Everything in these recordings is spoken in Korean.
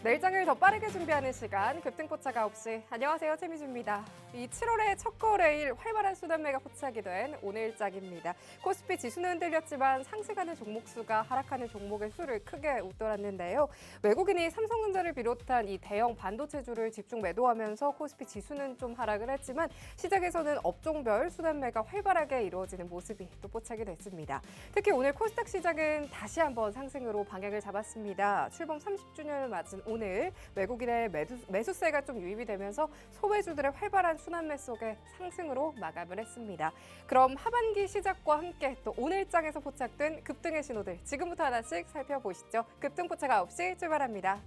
내일장을 더 빠르게 준비하는 시간 급등포착 9시. 안녕하세요, 최미주입니다. 이 7월의 첫 거래일 활발한 수단매가 포착이 된 오늘장입니다. 코스피 지수는 흔들렸지만 상승하는 종목 수가 하락하는 종목의 수를 크게 웃돌았는데요. 외국인이 삼성전자를 비롯한 이 대형 반도체주를 집중 매도하면서 코스피 지수는 좀 하락을 했지만 시장에서는 업종별 수단매가 활발하게 이루어지는 모습이 또 포착이 됐습니다. 특히 오늘 코스닥 시장은 다시 한번 상승으로 방향을 잡았습니다. 출범 30주년을 맞은 오늘 외국인의 매수세가 좀 유입이 되면서 소매주들의 활발한 순환매 속에 상승으로 마감을 했습니다. 그럼 하반기 시작과 함께 또 오늘장에서 포착된 급등의 신호들 지금부터 하나씩 살펴보시죠. 급등 포착 9시 출발합니다.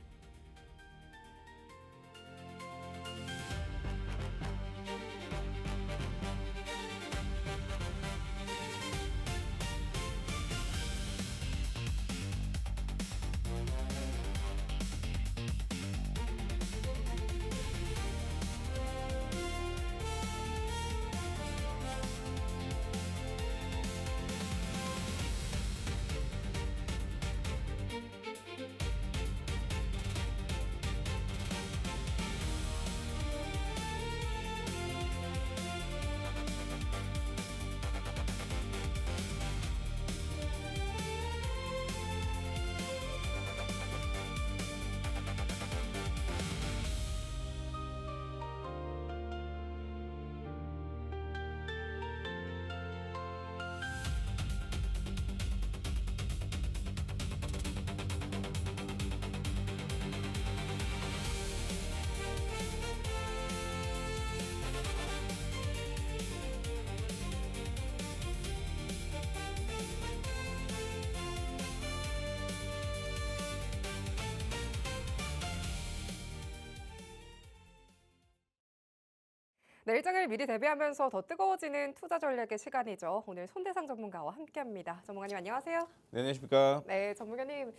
내일장을 미리 대비하면서 더 뜨거워지는 투자 전략의 시간이죠. 오늘 손대상 전문가와 함께합니다. 전문가님 안녕하세요. 네, 안녕하십니까. 네, 전문가님.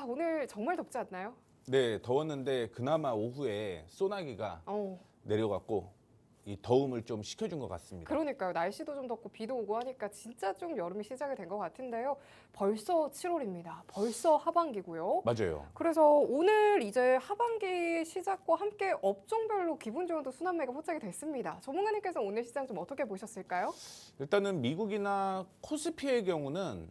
오늘 정말 덥지 않나요? 네, 더웠는데 그나마 오후에 소나기가 내려갔고 이 더움을 좀 식혀준 것 같습니다. 그러니까요. 날씨도 좀 덥고 비도 오고 하니까 진짜 좀 여름이 시작이 된 것 같은데요. 벌써 7월입니다. 벌써 하반기고요. 맞아요. 그래서 오늘 이제 하반기 시작과 함께 업종별로 기분 좋은 또 순환매가 포착이 됐습니다. 전문가님께서 오늘 시장 좀 어떻게 보셨을까요? 일단은 미국이나 코스피의 경우는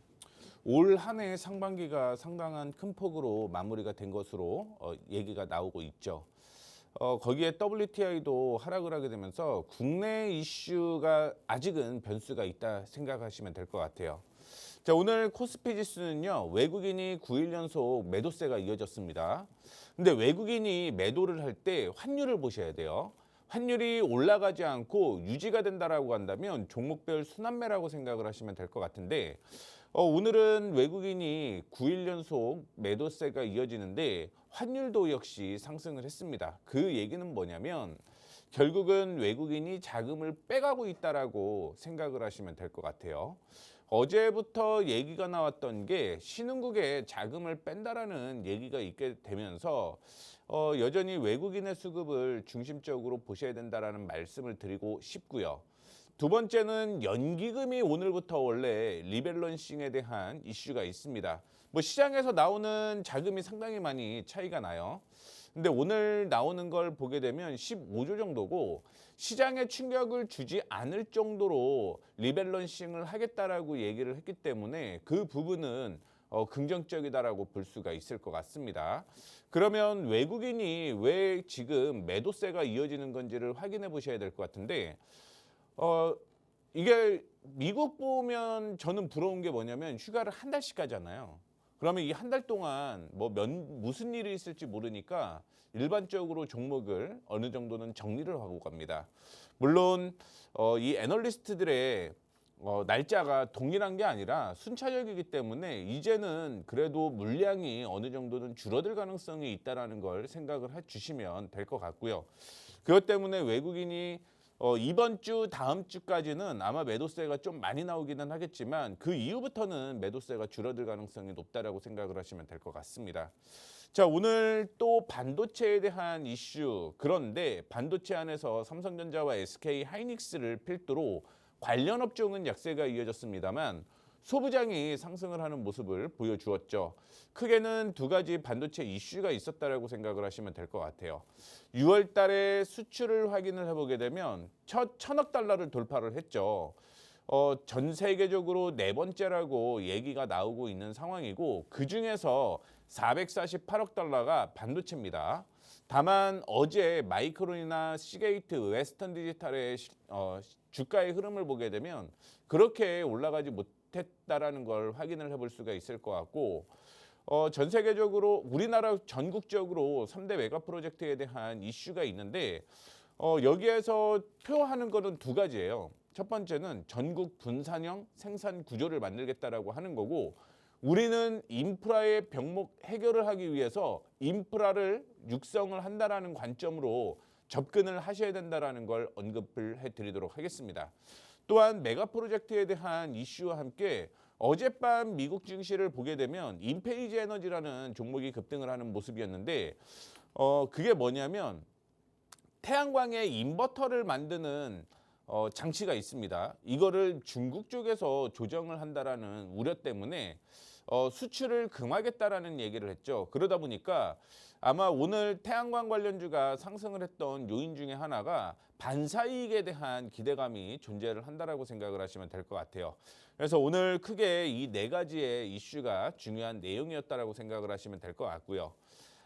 올 한 해 상반기가 상당한 큰 폭으로 마무리가 된 것으로 얘기가 나오고 있죠. 거기에 WTI도 하락을 하게 되면서 국내 이슈가 아직은 변수가 있다 생각하시면 될 것 같아요. 자, 오늘 코스피 지수는요, 외국인이 9일 연속 매도세가 이어졌습니다. 근데 외국인이 매도를 할 때 환율을 보셔야 돼요. 환율이 올라가지 않고 유지가 된다라고 한다면 종목별 순환매라고 생각을 하시면 될 것 같은데 오늘은 외국인이 9일 연속 매도세가 이어지는데 환율도 역시 상승을 했습니다. 그 얘기는 뭐냐면 결국은 외국인이 자금을 빼가고 있다라고 생각을 하시면 될 것 같아요. 어제부터 얘기가 나왔던 게 신흥국에 자금을 뺀다라는 얘기가 있게 되면서 여전히 외국인의 수급을 중심적으로 보셔야 된다라는 말씀을 드리고 싶고요. 두 번째는 연기금이 오늘부터 원래 리밸런싱에 대한 이슈가 있습니다. 뭐 시장에서 나오는 자금이 상당히 많이 차이가 나요. 근데 오늘 나오는 걸 보게 되면 15조 정도고 시장에 충격을 주지 않을 정도로 리밸런싱을 하겠다라고 얘기를 했기 때문에 그 부분은 긍정적이다라고 볼 수가 있을 것 같습니다. 그러면 외국인이 왜 지금 매도세가 이어지는 건지를 확인해 보셔야 될 것 같은데 이게 미국 보면 저는 부러운 게 뭐냐면 휴가를 한 달씩 가잖아요. 그러면 이 한 달 동안 무슨 일이 있을지 모르니까 일반적으로 종목을 어느 정도는 정리를 하고 갑니다. 물론 이 애널리스트들의 날짜가 동일한 게 아니라 순차적이기 때문에 이제는 그래도 물량이 어느 정도는 줄어들 가능성이 있다는 걸 생각을 해주시면 될 것 같고요. 그것 때문에 외국인이 이번 주 다음 주까지는 아마 매도세가 좀 많이 나오기는 하겠지만 그 이후부터는 매도세가 줄어들 가능성이 높다라고 생각을 하시면 될 것 같습니다. 자, 오늘 또 반도체에 대한 이슈. 그런데 반도체 안에서 삼성전자와 SK 하이닉스를 필두로 관련 업종은 약세가 이어졌습니다만 소부장이 상승을 하는 모습을 보여주었죠. 크게는 두 가지 반도체 이슈가 있었다라고 생각을 하시면 될 것 같아요. 6월 달에 수출을 확인을 해보게 되면 첫 1,000억 달러를 돌파를 했죠. 전 세계적으로 네 번째라고 얘기가 나오고 있는 상황이고 그중에서 448억 달러가 반도체입니다. 다만 어제 마이크론이나 시게이트, 웨스턴 디지털의 주가의 흐름을 보게 되면 그렇게 올라가지 못했다라는 걸 확인을 해볼 수가 있을 것 같고 전 세계적으로 우리나라 전국적으로 3대 메가 프로젝트에 대한 이슈가 있는데 여기에서 표하는 거는 두 가지예요. 첫 번째는 전국 분산형 생산 구조를 만들겠다라고 하는 거고 우리는 인프라의 병목 해결을 하기 위해서 인프라를 육성을 한다라는 관점으로 접근을 하셔야 된다라는 걸 언급을 해드리도록 하겠습니다. 또한 메가 프로젝트에 대한 이슈와 함께 어젯밤 미국 증시를 보게 되면 인페이지 에너지라는 종목이 급등을 하는 모습이었는데 그게 뭐냐면 태양광에 인버터를 만드는 장치가 있습니다. 이거를 중국 쪽에서 조정을 한다라는 우려 때문에 수출을 금하겠다라는 얘기를 했죠. 그러다 보니까 아마 오늘 태양광 관련주가 상승을 했던 요인 중에 하나가 반사이익에 대한 기대감이 존재를 한다라고 생각을 하시면 될 것 같아요. 그래서 오늘 크게 이 네 가지의 이슈가 중요한 내용이었다라고 생각을 하시면 될 것 같고요.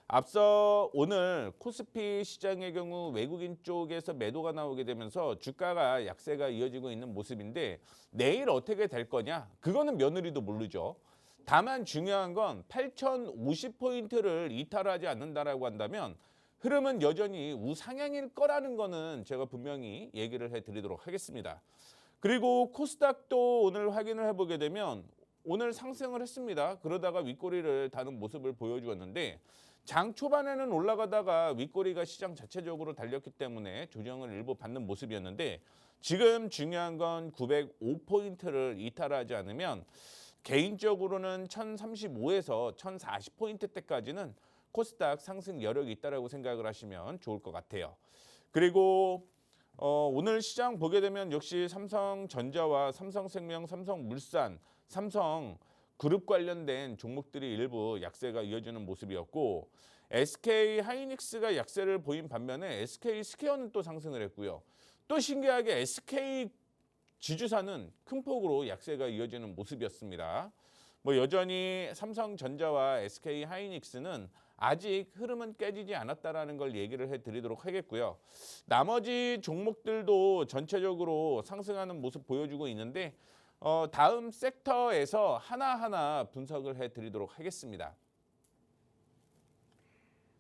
앞서 오늘 코스피 시장의 경우 외국인 쪽에서 매도가 나오게 되면서 주가가 약세가 이어지고 있는 모습인데 내일 어떻게 될 거냐? 그거는 며느리도 모르죠. 다만 중요한 건 8,050포인트를 이탈하지 않는다라고 한다면 흐름은 여전히 우상향일 거라는 거는 제가 분명히 얘기를 해드리도록 하겠습니다. 그리고 코스닥도 오늘 확인을 해보게 되면 오늘 상승을 했습니다. 그러다가 윗꼬리를 다는 모습을 보여주었는데 장 초반에는 올라가다가 윗꼬리가 시장 자체적으로 달렸기 때문에 조정을 일부 받는 모습이었는데 지금 중요한 건 905포인트를 이탈하지 않으면 개인적으로는 1035에서 1040포인트대까지는 코스닥 상승 여력이 있다고 생각을 하시면 좋을 것 같아요. 그리고 오늘 시장 보게 되면 역시 삼성전자와 삼성생명, 삼성물산, 삼성그룹 관련된 종목들이 일부 약세가 이어지는 모습이었고 SK하이닉스가 약세를 보인 반면에 SK스퀘어는 또 상승을 했고요. 또 신기하게 SK 지주사는 큰 폭으로 약세가 이어지는 모습이었습니다. 여전히 삼성전자와 SK하이닉스는 아직 흐름은 깨지지 않았다라는 걸 얘기를 해드리도록 하겠고요. 나머지 종목들도 전체적으로 상승하는 모습 보여주고 있는데 다음 섹터에서 하나하나 분석을 해드리도록 하겠습니다.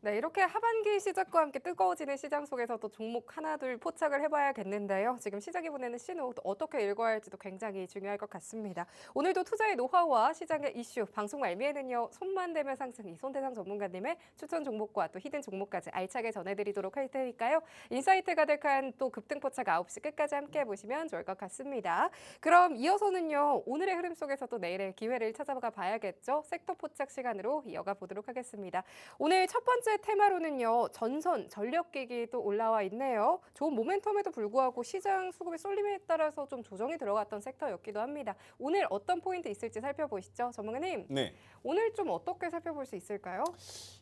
네, 이렇게 하반기 시작과 함께 뜨거워지는 시장 속에서도 종목 하나둘 포착을 해봐야겠는데요. 지금 시장이 보내는 신호 또 어떻게 읽어야 할지도 굉장히 중요할 것 같습니다. 오늘도 투자의 노하우와 시장의 이슈, 방송 말미에는요. 손만 대면 상승 이손대상 전문가님의 추천 종목과 또 히든 종목까지 알차게 전해드리도록 할 테니까요. 인사이트 가득한 또 급등 포착 9시 끝까지 함께 보시면 좋을 것 같습니다. 그럼 이어서는요. 오늘의 흐름 속에서 또 내일의 기회를 찾아가 봐야겠죠. 섹터 포착 시간으로 이어가 보도록 하겠습니다. 오늘 첫 번째 테마로는요. 전선, 전력기기 또 올라와 있네요. 좋은 모멘텀에도 불구하고 시장 수급의 쏠림에 따라서 좀 조정이 들어갔던 섹터였기도 합니다. 오늘 어떤 포인트 있을지 살펴보시죠. 전문가님. 네. 오늘 좀 어떻게 살펴볼 수 있을까요?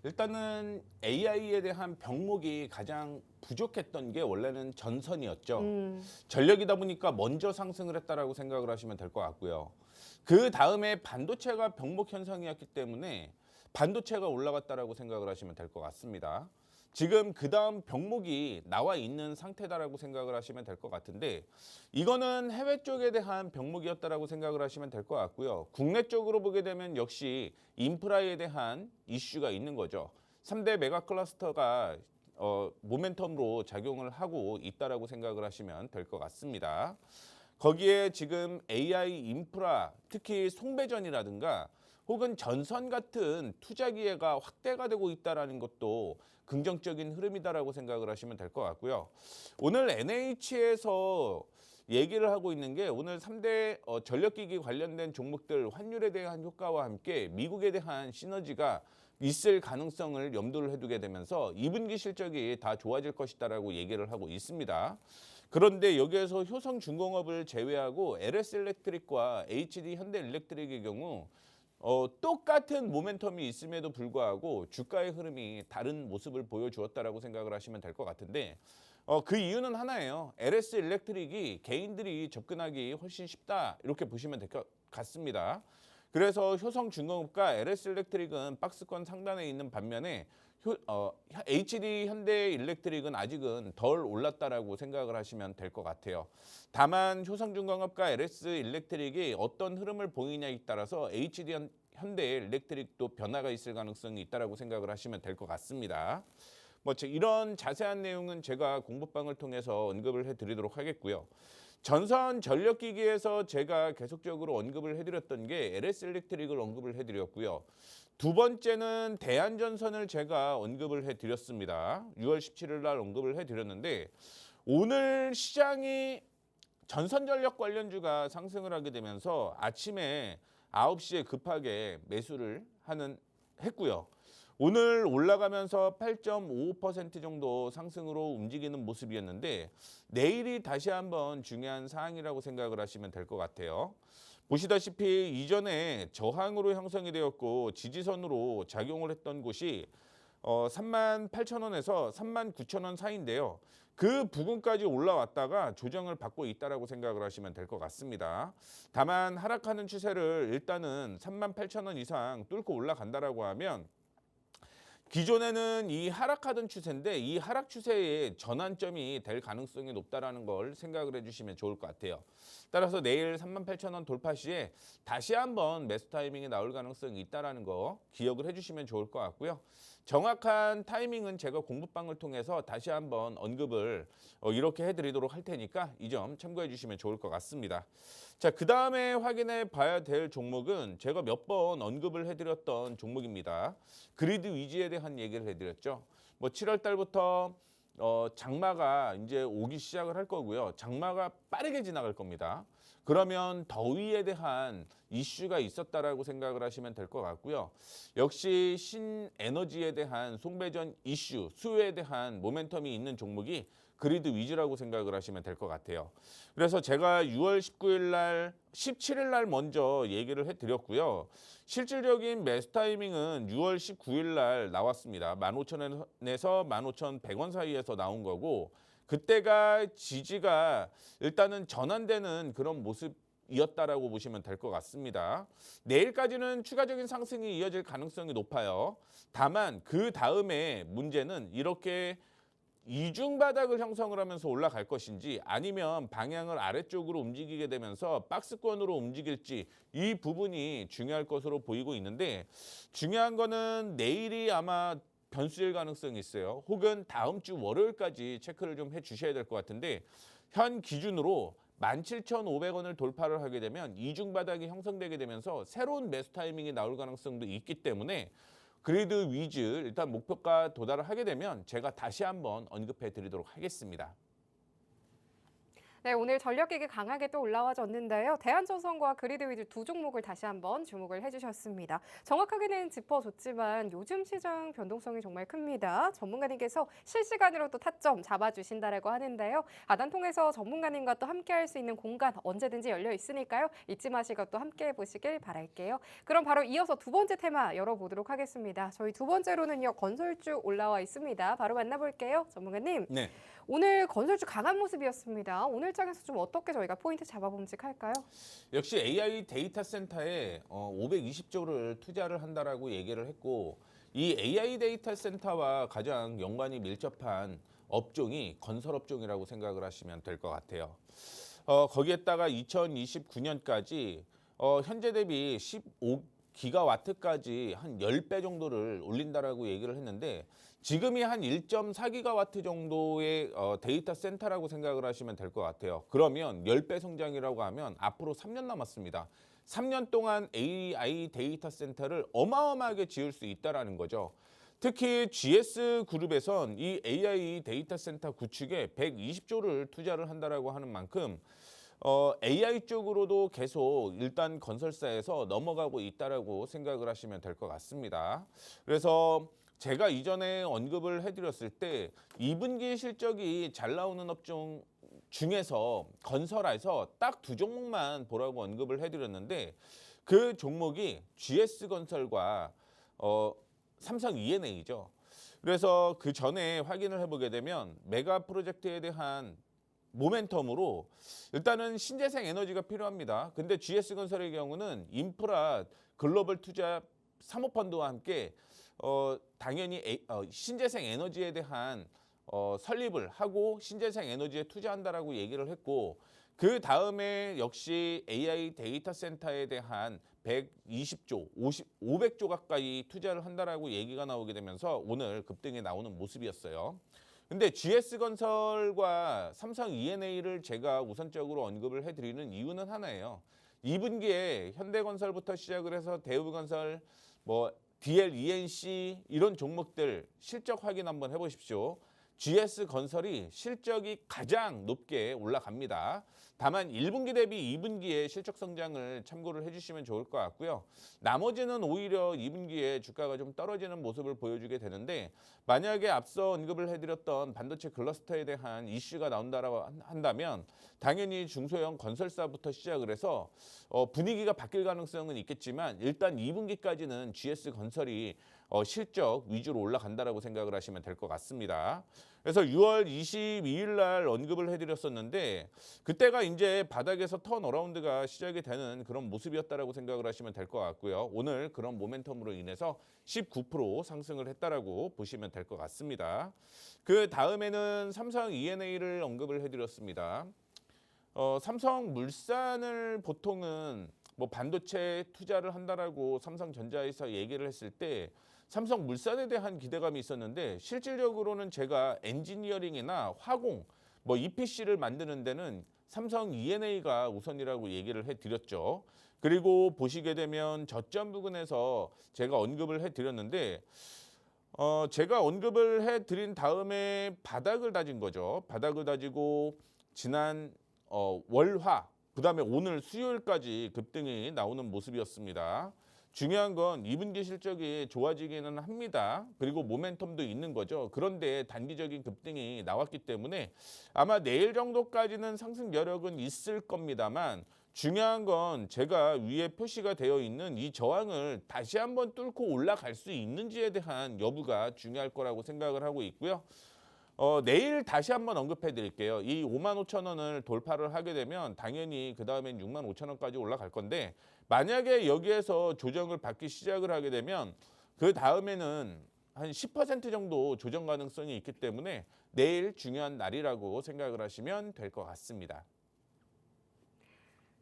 일단은 AI에 대한 병목이 가장 부족했던 게 원래는 전선이었죠. 전력이다 보니까 먼저 상승을 했다라고 생각을 하시면 될 것 같고요. 그 다음에 반도체가 병목 현상이었기 때문에 반도체가 올라갔다라고 생각을 하시면 될 것 같습니다. 지금 그 다음 병목이 나와 있는 상태다라고 생각을 하시면 될 것 같은데 이거는 해외 쪽에 대한 병목이었다라고 생각을 하시면 될 것 같고요. 국내 쪽으로 보게 되면 역시 인프라에 대한 이슈가 있는 거죠. 3대 메가 클러스터가 모멘텀으로 작용을 하고 있다라고 생각을 하시면 될 것 같습니다. 거기에 지금 AI 인프라, 특히 송배전이라든가 혹은 전선 같은 투자 기회가 확대가 되고 있다는 것도 긍정적인 흐름이다라고 생각을 하시면 될 것 같고요. 오늘 NH에서 얘기를 하고 있는 게 오늘 3대 전력기기 관련된 종목들 환율에 대한 효과와 함께 미국에 대한 시너지가 있을 가능성을 염두를 해두게 되면서 2분기 실적이 다 좋아질 것이다라고 얘기를 하고 있습니다. 그런데 여기에서 효성중공업을 제외하고 LS일렉트릭과 HD 현대일렉트릭의 경우 똑같은 모멘텀이 있음에도 불구하고 주가의 흐름이 다른 모습을 보여주었다라고 생각을 하시면 될 것 같은데 그 이유는 하나예요. LS일렉트릭이 개인들이 접근하기 훨씬 쉽다 이렇게 보시면 될 것 같습니다. 그래서 효성중공업과 LS일렉트릭은 박스권 상단에 있는 반면에 HD 현대일렉트릭은 아직은 덜 올랐다라고 생각을 하시면 될 것 같아요. 다만 효성중공업과 LS일렉트릭이 어떤 흐름을 보이냐에 따라서 HD 현대일렉트릭도 변화가 있을 가능성이 있다라고 생각을 하시면 될 것 같습니다. 이런 자세한 내용은 제가 공부방을 통해서 언급을 해드리도록 하겠고요. 전선 전력기기에서 제가 계속적으로 언급을 해드렸던 게 LS일렉트릭을 언급을 해드렸고요. 두 번째는 대한전선을 제가 언급을 해드렸습니다. 6월 17일 날 언급을 해드렸는데 오늘 시장이 전선전력 관련주가 상승을 하게 되면서 아침에 9시에 급하게 매수를 했고요. 오늘 올라가면서 8.55% 정도 상승으로 움직이는 모습이었는데 내일이 다시 한번 중요한 사항이라고 생각을 하시면 될 것 같아요. 보시다시피 이전에 저항으로 형성이 되었고 지지선으로 작용을 했던 곳이 38,000원에서 39,000원 사이인데요. 그 부근까지 올라왔다가 조정을 받고 있다라고 생각을 하시면 될 것 같습니다. 다만 하락하는 추세를 일단은 38,000원 이상 뚫고 올라간다라고 하면 기존에는 이 하락하던 추세인데 이 하락 추세의 전환점이 될 가능성이 높다라는 걸 생각을 해주시면 좋을 것 같아요. 따라서 내일 38,000원 돌파 시에 다시 한번 매수 타이밍이 나올 가능성이 있다라는 거 기억을 해주시면 좋을 것 같고요. 정확한 타이밍은 제가 공부방을 통해서 다시 한번 언급을 이렇게 해드리도록 할 테니까 이 점 참고해 주시면 좋을 것 같습니다. 자, 그 다음에 확인해 봐야 될 종목은 제가 몇 번 언급을 해드렸던 종목입니다. 그리드 위즈에 대한 얘기를 해드렸죠. 7월 달부터 장마가 이제 오기 시작을 할 거고요. 장마가 빠르게 지나갈 겁니다. 그러면 더위에 대한 이슈가 있었다라고 생각을 하시면 될 것 같고요. 역시 신에너지에 대한 송배전 이슈, 수요에 대한 모멘텀이 있는 종목이 그리드 위즈라고 생각을 하시면 될 것 같아요. 그래서 제가 6월 19일 날, 17일 날 먼저 얘기를 해드렸고요. 실질적인 매수 타이밍은 6월 19일 날 나왔습니다. 15,000원에서 15,100원 사이에서 나온 거고 그때가 지지가 일단은 전환되는 그런 모습이었다라고 보시면 될 것 같습니다. 내일까지는 추가적인 상승이 이어질 가능성이 높아요. 다만 그 다음에 문제는 이렇게 이중바닥을 형성을 하면서 올라갈 것인지 아니면 방향을 아래쪽으로 움직이게 되면서 박스권으로 움직일지 이 부분이 중요할 것으로 보이고 있는데 중요한 거는 내일이 아마 변수일 가능성이 있어요. 혹은 다음 주 월요일까지 체크를 좀 해주셔야 될 것 같은데 현 기준으로 17,500원을 돌파를 하게 되면 이중바닥이 형성되게 되면서 새로운 매수 타이밍이 나올 가능성도 있기 때문에 그리드 위즈 일단 목표가 도달을 하게 되면 제가 다시 한번 언급해 드리도록 하겠습니다. 네, 오늘 전력기기 강하게 또 올라와줬는데요. 대한전선과 그리드 위즈 두 종목을 다시 한번 주목을 해주셨습니다. 정확하게는 짚어줬지만 요즘 시장 변동성이 정말 큽니다. 전문가님께서 실시간으로 또 타점 잡아주신다라고 하는데요. 하단 통해서 전문가님과 또 함께할 수 있는 공간 언제든지 열려 있으니까요. 잊지 마시고 또 함께해 보시길 바랄게요. 그럼 바로 이어서 두 번째 테마 열어보도록 하겠습니다. 저희 두 번째로는요. 건설주 올라와 있습니다. 바로 만나볼게요. 전문가님. 네. 오늘 건설주 강한 모습이었습니다. 오늘 장에서 좀 어떻게 저희가 포인트 잡아봄직할까요? 역시 AI 데이터 센터에 520조를 투자를 한다라고 얘기를 했고 이 AI 데이터 센터와 가장 연관이 밀접한 업종이 건설업종이라고 생각을 하시면 될 것 같아요. 거기에다가 2029년까지 현재 대비 15기가와트까지 한 10배 정도를 올린다라고 얘기를 했는데 지금이 한 1.4기가와트 정도의 데이터 센터라고 생각을 하시면 될 것 같아요. 그러면 10배 성장이라고 하면 앞으로 3년 남았습니다. 3년 동안 AI 데이터 센터를 어마어마하게 지을 수 있다는 거죠. 특히 GS그룹에선 이 AI 데이터 센터 구축에 120조를 투자를 한다라고 하는 만큼 AI 쪽으로도 계속 일단 건설사에서 넘어가고 있다라고 생각을 하시면 될 것 같습니다. 그래서 제가 이전에 언급을 해드렸을 때 2분기 실적이 잘 나오는 업종 중에서 건설에서 딱 두 종목만 보라고 언급을 해드렸는데 그 종목이 GS건설과 삼성 E&A죠. 그래서 그 전에 확인을 해보게 되면 메가 프로젝트에 대한 모멘텀으로 일단은 신재생 에너지가 필요합니다. 근데 GS건설의 경우는 인프라 글로벌 투자 사모펀드와 함께 당연히 신재생 에너지에 대한 설립을 하고 신재생 에너지에 투자한다라고 얘기를 했고 그 다음에 역시 AI 데이터 센터에 대한 120조, 500조 가까이 투자를 한다라고 얘기가 나오게 되면서 오늘 급등이 나오는 모습이었어요. 근데 GS건설과 삼성 E&A를 제가 우선적으로 언급을 해드리는 이유는 하나예요. 2분기에 현대건설부터 시작을 해서 대우건설, 뭐 DL, ENC 이런 종목들 실적 확인 한번 해보십시오. GS건설이 실적이 가장 높게 올라갑니다. 다만 1분기 대비 2분기에 실적 성장을 참고를 해주시면 좋을 것 같고요. 나머지는 오히려 2분기에 주가가 좀 떨어지는 모습을 보여주게 되는데 만약에 앞서 언급을 해드렸던 반도체 클러스터에 대한 이슈가 나온다고 한다면 당연히 중소형 건설사부터 시작을 해서 분위기가 바뀔 가능성은 있겠지만 일단 2분기까지는 GS건설이 실적 위주로 올라간다라고 생각을 하시면 될 것 같습니다. 그래서 6월 22일 날 언급을 해드렸었는데 그때가 이제 바닥에서 턴어라운드가 시작이 되는 그런 모습이었다라고 생각을 하시면 될 것 같고요. 오늘 그런 모멘텀으로 인해서 19% 상승을 했다라고 보시면 될 것 같습니다. 그 다음에는 삼성 E&A를 언급을 해드렸습니다. 삼성물산을 보통은 뭐 반도체 투자를 한다라고 삼성전자에서 얘기를 했을 때 삼성물산에 대한 기대감이 있었는데 실질적으로는 제가 엔지니어링이나 화공, 뭐 EPC를 만드는 데는 삼성 E&A가 우선이라고 얘기를 해드렸죠. 그리고 보시게 되면 저점 부근에서 제가 언급을 해드렸는데 제가 언급을 해드린 다음에 바닥을 다진 거죠. 바닥을 다지고 지난 월화, 그다음에 오늘 수요일까지 급등이 나오는 모습이었습니다. 중요한 건 2분기 실적이 좋아지기는 합니다. 그리고 모멘텀도 있는 거죠. 그런데 단기적인 급등이 나왔기 때문에 아마 내일 정도까지는 상승 여력은 있을 겁니다만 중요한 건 제가 위에 표시가 되어 있는 이 저항을 다시 한번 뚫고 올라갈 수 있는지에 대한 여부가 중요할 거라고 생각을 하고 있고요. 내일 다시 한번 언급해 드릴게요. 이 55,000원을 돌파를 하게 되면 당연히 그 다음엔 65,000원까지 올라갈 건데 만약에 여기에서 조정을 받기 시작을 하게 되면 그 다음에는 한 10% 정도 조정 가능성이 있기 때문에 내일 중요한 날이라고 생각을 하시면 될 것 같습니다.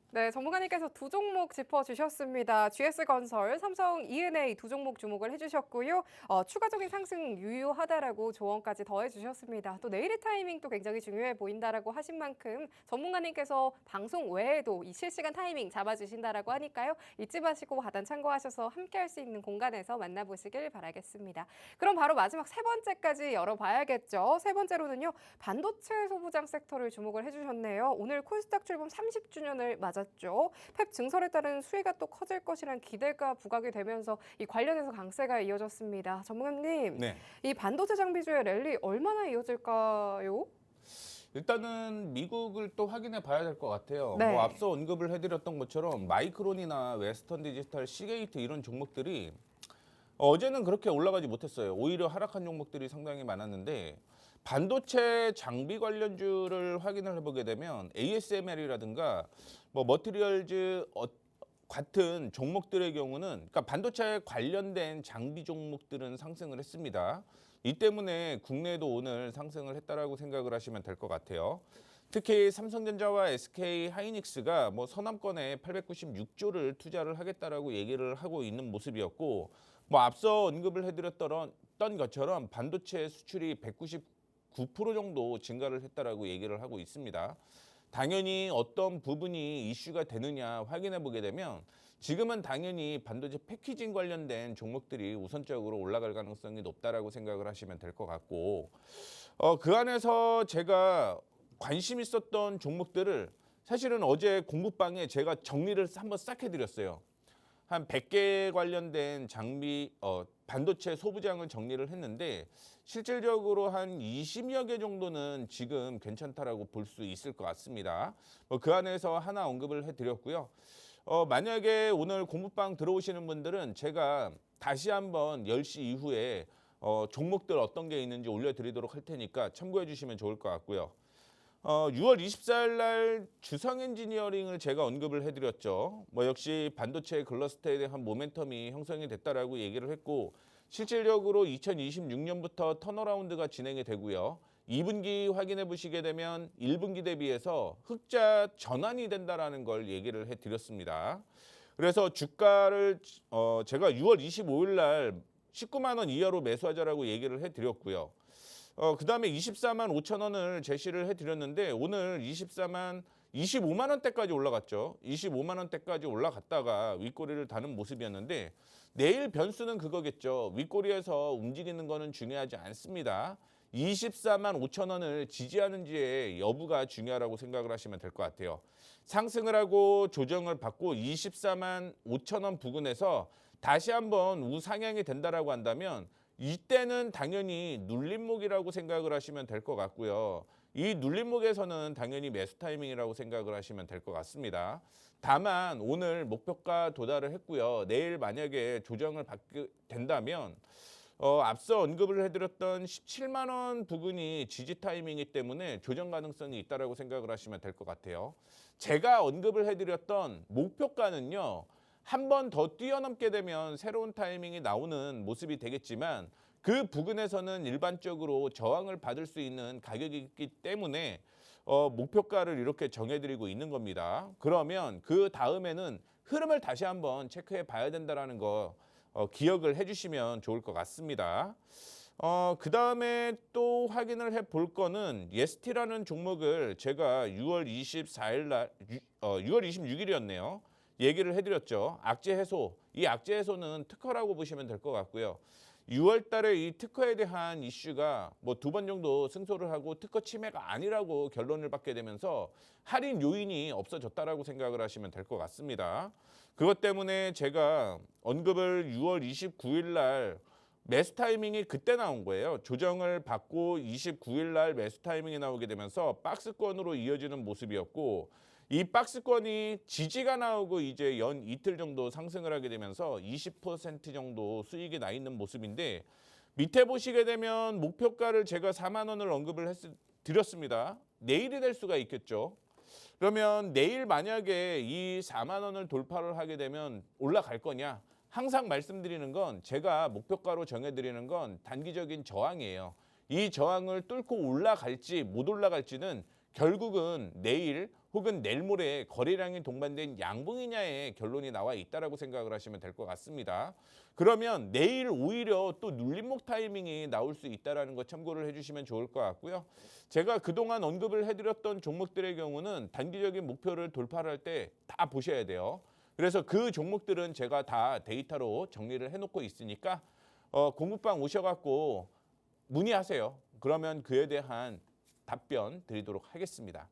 네, 전문가님께서 두 종목 짚어주셨습니다. GS건설, 삼성 E&A 두 종목 주목을 해주셨고요. 추가적인 상승 유효하다라고 조언까지 더해주셨습니다. 또 내일의 타이밍도 굉장히 중요해 보인다라고 하신 만큼 전문가님께서 방송 외에도 이 실시간 타이밍 잡아주신다라고 하니까요. 잊지 마시고 하단 참고하셔서 함께할 수 있는 공간에서 만나보시길 바라겠습니다. 그럼 바로 마지막 세 번째까지 열어봐야겠죠. 세 번째로는요. 반도체 소부장 섹터를 주목을 해주셨네요. 오늘 코스닥 출범 30주년을 맞았죠. 펩 증설에 따른 수혜가 또 커질 것이라는 기대가 부각이 되면서 이 관련해서 강세가 이어졌습니다. 전문가님, 네. 이 반도체 장비주의 랠리 얼마나 이어질까요? 일단은 미국을 또 확인해 봐야 될 것 같아요. 네. 뭐 앞서 언급을 해드렸던 것처럼 마이크론이나 웨스턴 디지털, 시게이트 이런 종목들이 어제는 그렇게 올라가지 못했어요. 오히려 하락한 종목들이 상당히 많았는데 반도체 장비 관련주를 확인을 해보게 되면 ASML이라든가 뭐 머티리얼즈 같은 종목들의 경우는 그러니까 반도체 관련된 장비 종목들은 상승을 했습니다. 이 때문에 국내에도 오늘 상승을 했다라고 생각을 하시면 될 것 같아요. 특히 삼성전자와 SK 하이닉스가 뭐 서남권에 896조를 투자를 하겠다라고 얘기를 하고 있는 모습이었고 뭐 앞서 언급을 해드렸던 것처럼 반도체 수출이 199% 정도 증가를 했다라고 얘기를 하고 있습니다. 당연히 어떤 부분이 이슈가 되느냐 확인해 보게 되면 지금은 당연히 반도체 패키징 관련된 종목들이 우선적으로 올라갈 가능성이 높다라고 생각을 하시면 될 것 같고 그 안에서 제가 관심 있었던 종목들을 사실은 어제 공부방에 제가 정리를 한번 싹 해드렸어요. 한 100개 관련된 장비 반도체 소부장을 정리를 했는데 실질적으로 한 20여 개 정도는 지금 괜찮다라고 볼 수 있을 것 같습니다. 그 안에서 하나 언급을 해드렸고요. 만약에 오늘 공부방 들어오시는 분들은 제가 다시 한번 10시 이후에 종목들 어떤 게 있는지 올려드리도록 할 테니까 참고해 주시면 좋을 것 같고요. 6월 24일 날 주성 엔지니어링을 제가 언급을 해드렸죠. 역시 반도체 클러스터에 대한 모멘텀이 형성이 됐다라고 얘기를 했고 실질적으로 2026년부터 턴어라운드가 진행이 되고요. 2분기 확인해 보시게 되면 1분기 대비해서 흑자 전환이 된다라는 걸 얘기를 해드렸습니다. 그래서 주가를 제가 6월 25일 날 19만 원 이하로 매수하자라고 얘기를 해드렸고요. 그다음에 24만 5천 원을 제시를 해드렸는데 오늘 25만 원대까지 올라갔죠. 25만 원대까지 올라갔다가 윗꼬리를 다는 모습이었는데 내일 변수는 그거겠죠. 윗꼬리에서 움직이는 거는 중요하지 않습니다. 24만 5천 원을 지지하는지의 여부가 중요하다고 생각을 하시면 될 것 같아요. 상승을 하고 조정을 받고 24만 5천 원 부근에서 다시 한번 우상향이 된다라고 한다면 이때는 당연히 눌림목이라고 생각을 하시면 될 것 같고요. 이 눌림목에서는 당연히 매수 타이밍이라고 생각을 하시면 될 것 같습니다. 다만 오늘 목표가 도달을 했고요. 내일 만약에 조정을 받게 된다면 앞서 언급을 해드렸던 17만 원 부근이 지지 타이밍이기 때문에 조정 가능성이 있다라고 생각을 하시면 될 것 같아요. 제가 언급을 해드렸던 목표가는요. 한 번 더 뛰어넘게 되면 새로운 타이밍이 나오는 모습이 되겠지만 그 부근에서는 일반적으로 저항을 받을 수 있는 가격이기 때문에 목표가를 이렇게 정해드리고 있는 겁니다. 그러면 그 다음에는 흐름을 다시 한번 체크해 봐야 된다는 거 기억을 해주시면 좋을 것 같습니다. 그 다음에 또 확인을 해 볼 거는 예스티라는 종목을 제가 6월 26일이었네요. 얘기를 해드렸죠. 악재 해소. 이 악재 해소는 특허라고 보시면 될 것 같고요. 6월 달에 이 특허에 대한 이슈가 두 번 정도 승소를 하고 특허 침해가 아니라고 결론을 받게 되면서 할인 요인이 없어졌다라고 생각을 하시면 될 것 같습니다. 그것 때문에 제가 언급을 6월 29일 날 매수 타이밍이 그때 나온 거예요. 조정을 받고 29일 날 매수 타이밍이 나오게 되면서 박스권으로 이어지는 모습이었고 이 박스권이 지지가 나오고 이제 연 이틀 정도 상승을 하게 되면서 20% 정도 수익이 나 있는 모습인데 밑에 보시게 되면 목표가를 제가 4만 원을 언급을 드렸습니다. 내일이 될 수가 있겠죠. 그러면 내일 만약에 이 4만 원을 돌파를 하게 되면 올라갈 거냐? 항상 말씀드리는 건 제가 목표가로 정해드리는 건 단기적인 저항이에요. 이 저항을 뚫고 올라갈지 못 올라갈지는 결국은 내일 혹은 내일 모레 거래량이 동반된 양봉이냐의 결론이 나와 있다라고 생각을 하시면 될 것 같습니다. 그러면 내일 오히려 또 눌림목 타이밍이 나올 수 있다라는 거 참고를 해주시면 좋을 것 같고요. 제가 그동안 언급을 해드렸던 종목들의 경우는 단기적인 목표를 돌파를 할 때 다 보셔야 돼요. 그래서 그 종목들은 제가 다 데이터로 정리를 해놓고 있으니까 공부방 오셔갖고 문의하세요. 그러면 그에 대한 답변 드리도록 하겠습니다.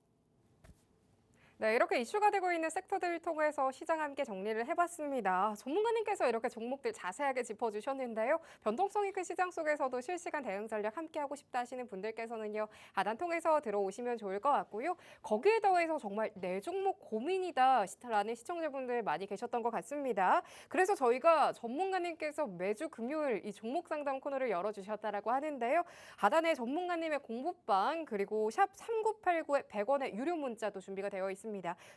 네, 이렇게 이슈가 되고 있는 섹터들을 통해서 시장 함께 정리를 해봤습니다. 전문가님께서 이렇게 종목들 자세하게 짚어주셨는데요. 변동성이 큰 시장 속에서도 실시간 대응 전략 함께하고 싶다 하시는 분들께서는요. 하단 통해서 들어오시면 좋을 것 같고요. 거기에 더해서 정말 내 종목 고민이다 라는 시청자분들 많이 계셨던 것 같습니다. 그래서 저희가 전문가님께서 매주 금요일 이 종목 상담 코너를 열어주셨다라고 하는데요. 하단에 전문가님의 공부방 그리고 샵 3989에 100원의 유료 문자도 준비가 되어 있습니다.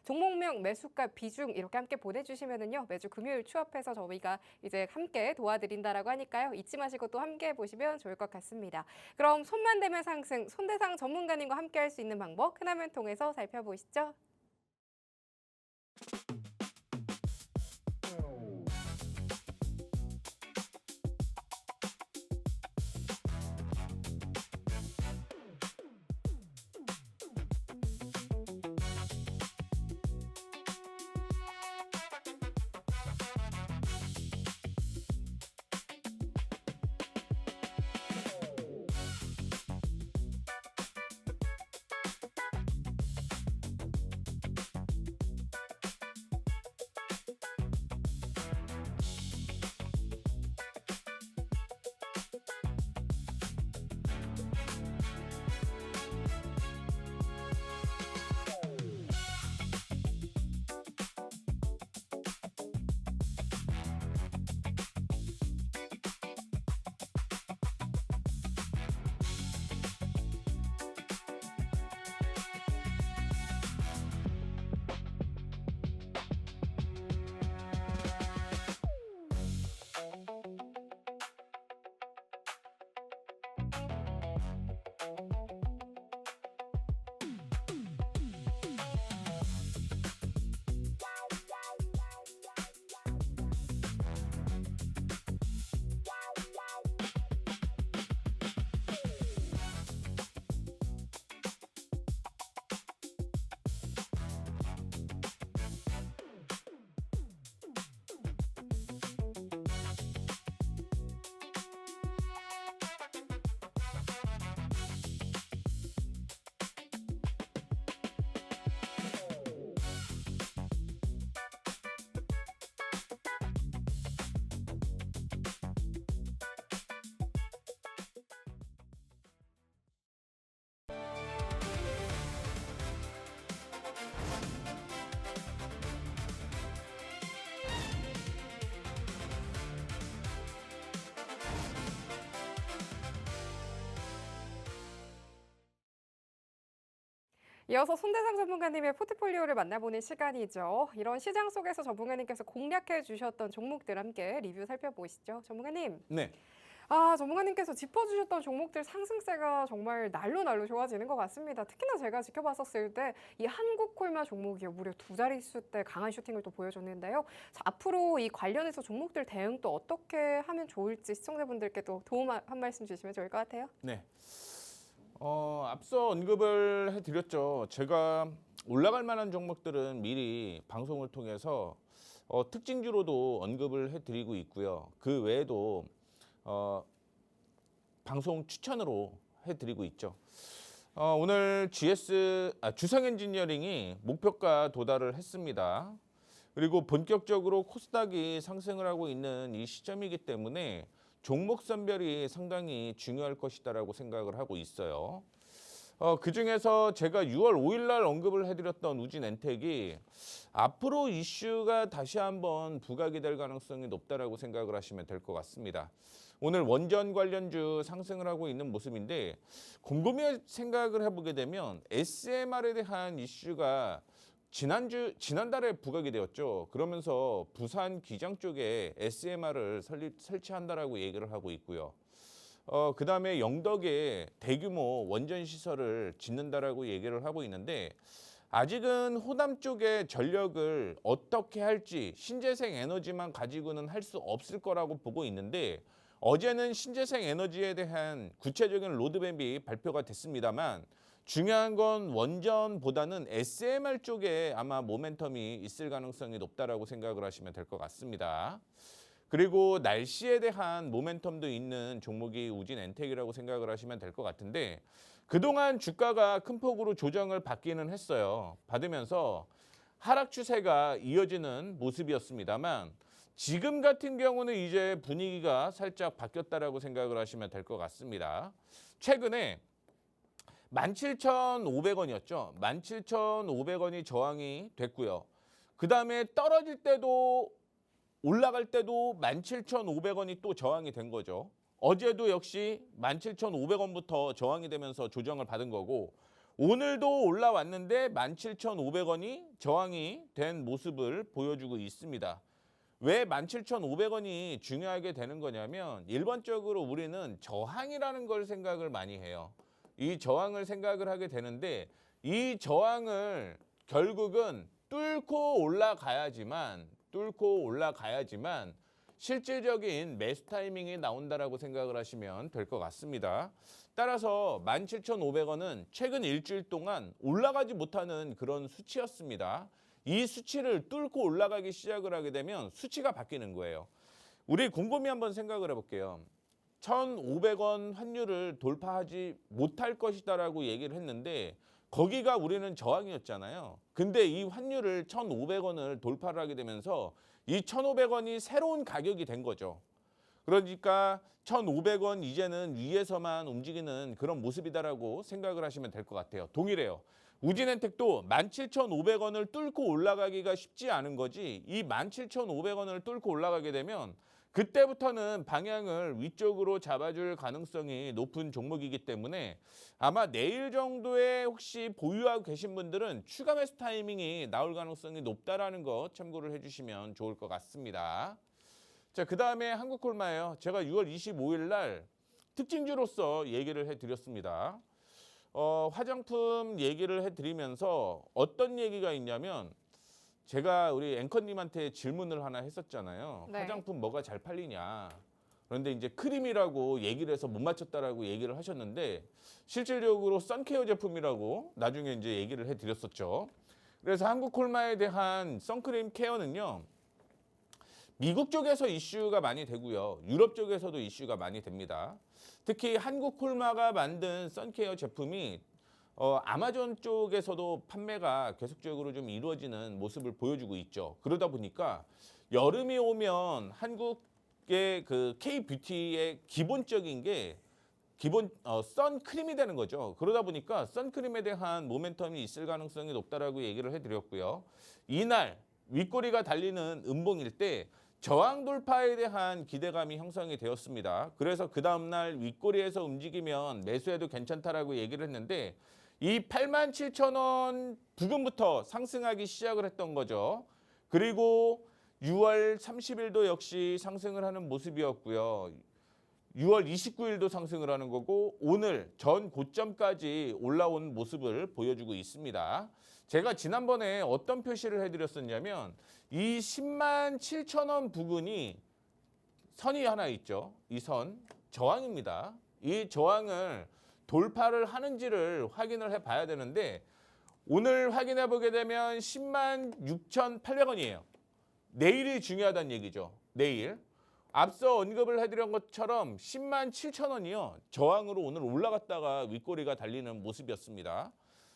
종목명, 매수가, 비중 이렇게 함께 보내주시면은요 매주 금요일 추합해서 저희가 이제 함께 도와드린다라고 하니까요 잊지 마시고 또 함께 보시면 좋을 것 같습니다. 그럼 손만 대면 상승, 손대상 전문가님과 함께할 수 있는 방법 큰 화면 통해서 살펴보시죠. 이어서 손대상 전문가님의 포트폴리오를 만나보는 시간이죠. 이런 시장 속에서 전문가님께서 공략해 주셨던 종목들 함께 리뷰 살펴보시죠. 전문가님. 네. 전문가님께서 짚어주셨던 종목들 상승세가 정말 날로 좋아지는 것 같습니다. 특히나 제가 지켜봤었을 때 이 한국콜마 종목이 무려 2자릿수 대 강한 슈팅을 또 보여줬는데요. 자, 앞으로 이 관련해서 종목들 대응 또 어떻게 하면 좋을지 시청자분들께 또 도움 한 말씀 주시면 좋을 것 같아요. 네. 앞서 언급을 해드렸죠. 제가 올라갈 만한 종목들은 미리 방송을 통해서 특징주로도 언급을 해드리고 있고요. 그 외에도 방송 추천으로 해드리고 있죠. 오늘 주성 엔지니어링이 목표가 도달을 했습니다. 그리고 본격적으로 코스닥이 상승을 하고 있는 이 시점이기 때문에 종목 선별이 상당히 중요할 것이다라고 생각을 하고 있어요. 그중에서 제가 6월 5일 날 언급을 해드렸던 우진엔텍이 앞으로 이슈가 다시 한번 부각이 될 가능성이 높다라고 생각을 하시면 될 것 같습니다. 오늘 원전 관련주 상승을 하고 있는 모습인데 곰곰이 생각을 해보게 되면 SMR에 대한 이슈가 지난달에 부각이 되었죠. 그러면서 부산 기장 쪽에 SMR을 설치한다라고 얘기를 하고 있고요. 그다음에 영덕에 대규모 원전 시설을 짓는다라고 얘기를 하고 있는데 아직은 호남 쪽에 전력을 어떻게 할지 신재생 에너지만 가지고는 할 수 없을 거라고 보고 있는데 어제는 신재생 에너지에 대한 구체적인 로드맵이 발표가 됐습니다만 중요한 건 원전보다는 SMR 쪽에 아마 모멘텀이 있을 가능성이 높다라고 생각을 하시면 될 것 같습니다. 그리고 날씨에 대한 모멘텀도 있는 종목이 우진엔텍이라고 생각을 하시면 될 것 같은데 그동안 주가가 큰 폭으로 조정을 받기는 했어요. 받으면서 하락 추세가 이어지는 모습이었습니다만 지금 같은 경우는 이제 분위기가 살짝 바뀌었다라고 생각을 하시면 될 것 같습니다. 최근에 17,500원이었죠. 17,500원이 저항이 됐고요. 그 다음에 떨어질 때도 올라갈 때도 17,500원이 또 저항이 된 거죠. 어제도 역시 17,500원부터 저항이 되면서 조정을 받은 거고 오늘도 올라왔는데 17,500원이 저항이 된 모습을 보여주고 있습니다. 왜 17,500원이 중요하게 되는 거냐면 일반적으로 우리는 저항이라는 걸 생각을 많이 해요. 이 저항을 생각을 하게 되는데 이 저항을 결국은 뚫고 올라가야지만 실질적인 매수 타이밍이 나온다라고 생각을 하시면 될 것 같습니다. 따라서 17,500원은 최근 일주일 동안 올라가지 못하는 그런 수치였습니다. 이 수치를 뚫고 올라가기 시작을 하게 되면 수치가 바뀌는 거예요. 우리 곰곰이 한번 생각을 해볼게요. 1,500원 환율을 돌파하지 못할 것이다라고 얘기를 했는데 거기가 우리는 저항이었잖아요. 근데 이 환율을 1,500원을 돌파를 하게 되면서 이 1,500원이 새로운 가격이 된 거죠. 그러니까 1,500원 이제는 위에서만 움직이는 그런 모습이다라고 생각을 하시면 될 것 같아요. 동일해요. 우진엔텍도 17,500원을 뚫고 올라가기가 쉽지 않은 거지 이 17,500원을 뚫고 올라가게 되면 그때부터는 방향을 위쪽으로 잡아줄 가능성이 높은 종목이기 때문에 아마 내일 정도에 혹시 보유하고 계신 분들은 추가 매수 타이밍이 나올 가능성이 높다라는 거 참고를 해주시면 좋을 것 같습니다. 자, 그 다음에 한국콜마예요. 제가 6월 25일 날 특징주로서 얘기를 해드렸습니다. 화장품 얘기를 해드리면서 어떤 얘기가 있냐면 제가 우리 앵커님한테 질문을 하나 했었잖아요. 네. 화장품 뭐가 잘 팔리냐. 그런데 이제 크림이라고 얘기를 해서 못 맞췄다라고 얘기를 하셨는데 실질적으로 선케어 제품이라고 나중에 이제 얘기를 해드렸었죠. 그래서 한국콜마에 대한 선크림 케어는요. 미국 쪽에서 이슈가 많이 되고요. 유럽 쪽에서도 이슈가 많이 됩니다. 특히 한국콜마가 만든 선케어 제품이 아마존 쪽에서도 판매가 계속적으로 좀 이루어지는 모습을 보여주고 있죠. 그러다 보니까 여름이 오면 한국의 그 K-뷰티의 기본적인 게 선크림이 되는 거죠. 그러다 보니까 선크림에 대한 모멘텀이 있을 가능성이 높다라고 얘기를 해드렸고요. 이날 윗꼬리가 달리는 음봉일 때 저항 돌파에 대한 기대감이 형성이 되었습니다. 그래서 그 다음날 윗꼬리에서 움직이면 매수해도 괜찮다라고 얘기를 했는데 이 87,000원 부근부터 상승하기 시작을 했던 거죠. 그리고 6월 30일도 역시 상승을 하는 모습이었고요. 6월 29일도 상승을 하는 거고 오늘 전 고점까지 올라온 모습을 보여주고 있습니다. 제가 지난번에 어떤 표시를 해드렸었냐면 이 107,000원 부근이 선이 하나 있죠. 이 선 저항입니다. 이 저항을 돌파를 하는지를 확인을 해봐야 되는데 오늘 확인해 보게 되면 106,800원이에요. 내일이 중요하다는 얘기죠. 내일. 앞서 언급을 해드린 것처럼 107,000원이요. 저항으로 오늘 올라갔다가 윗꼬리가 달리는 모습이었습니다.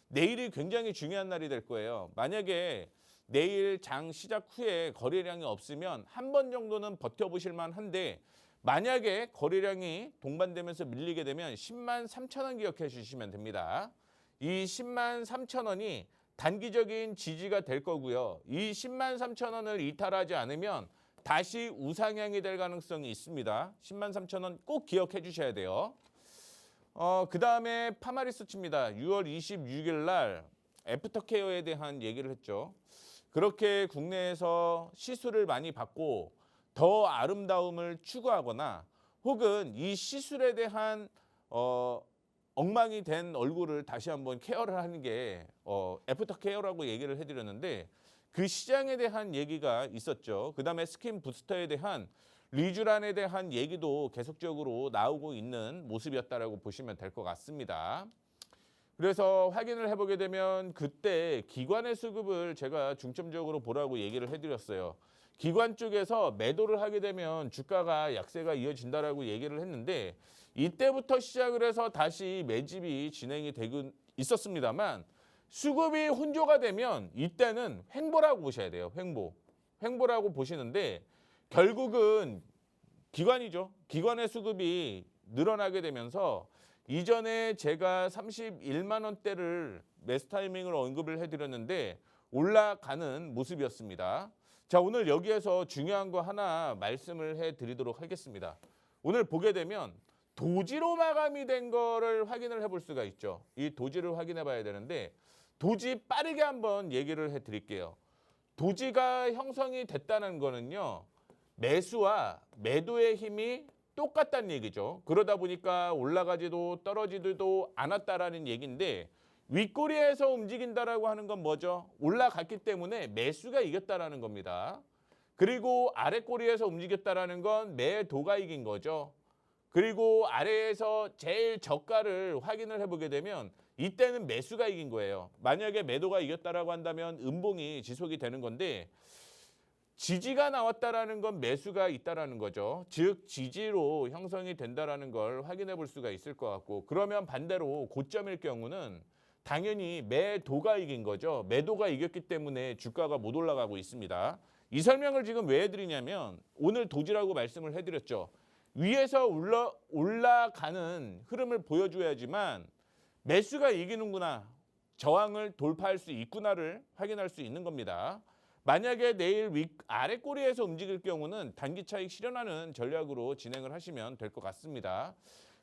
내일이 굉장히 중요한 날이 될 거예요. 만약에 내일 장 시작 후에 거래량이 없으면 한 번 정도는 버텨보실 만한데 만약에 거래량이 동반되면서 밀리게 되면 103,000원 기억해 주시면 됩니다. 이 103,000원이 단기적인 지지가 될 거고요. 이 103,000원을 이탈하지 않으면 다시 우상향이 될 가능성이 있습니다. 103,000원 꼭 기억해 주셔야 돼요. 그 다음에 파마리스치입니다. 6월 26일 날 애프터케어에 대한 얘기를 했죠. 그렇게 국내에서 시술을 많이 받고 더 아름다움을 추구하거나 혹은 이 시술에 대한 엉망이 된 얼굴을 다시 한번 케어를 하는 게 애프터케어라고 얘기를 해드렸는데 그 시장에 대한 얘기가 있었죠. 그 다음에 스킨 부스터에 대한 리쥬란에 대한 얘기도 계속적으로 나오고 있는 모습이었다라고 보시면 될 것 같습니다. 그래서 확인을 해보게 되면 그때 기관의 수급을 제가 중점적으로 보라고 얘기를 해드렸어요. 기관 쪽에서 매도를 하게 되면 주가가 약세가 이어진다라고 얘기를 했는데 이때부터 시작을 해서 다시 매집이 진행이 되고 있었습니다만 수급이 혼조가 되면 이때는 횡보라고 보셔야 돼요. 횡보라고 보시는데 결국은 기관이죠. 기관의 수급이 늘어나게 되면서 이전에 제가 31만 원대를 매수 타이밍을 언급을 해드렸는데 올라가는 모습이었습니다. 자, 오늘 여기에서 중요한 거 하나 말씀을 해드리도록 하겠습니다. 오늘 보게 되면 도지로 마감이 된 거를 확인을 해볼 수가 있죠. 이 도지를 확인해 봐야 되는데 도지 빠르게 한번 얘기를 해드릴게요. 도지가 형성이 됐다는 거는요. 매수와 매도의 힘이 똑같다는 얘기죠. 그러다 보니까 올라가지도 떨어지지도 않았다라는 얘기인데 윗꼬리에서 움직인다라고 하는 건 뭐죠? 올라갔기 때문에 매수가 이겼다라는 겁니다. 그리고 아랫꼬리에서 움직였다라는 건 매도가 이긴 거죠. 그리고 아래에서 제일 저가를 확인을 해보게 되면 이때는 매수가 이긴 거예요. 만약에 매도가 이겼다라고 한다면 음봉이 지속이 되는 건데 지지가 나왔다라는 건 매수가 있다라는 거죠. 즉 지지로 형성이 된다라는 걸 확인해 볼 수가 있을 것 같고 그러면 반대로 고점일 경우는 당연히 매도가 이긴 거죠. 매도가 이겼기 때문에 주가가 못 올라가고 있습니다. 이 설명을 지금 왜 해드리냐면 오늘 도지라고 말씀을 해드렸죠. 위에서 올라가는 흐름을 보여줘야지만 매수가 이기는구나, 저항을 돌파할 수 있구나를 확인할 수 있는 겁니다. 만약에 내일 아래 꼬리에서 움직일 경우는 단기 차익 실현하는 전략으로 진행을 하시면 될 것 같습니다.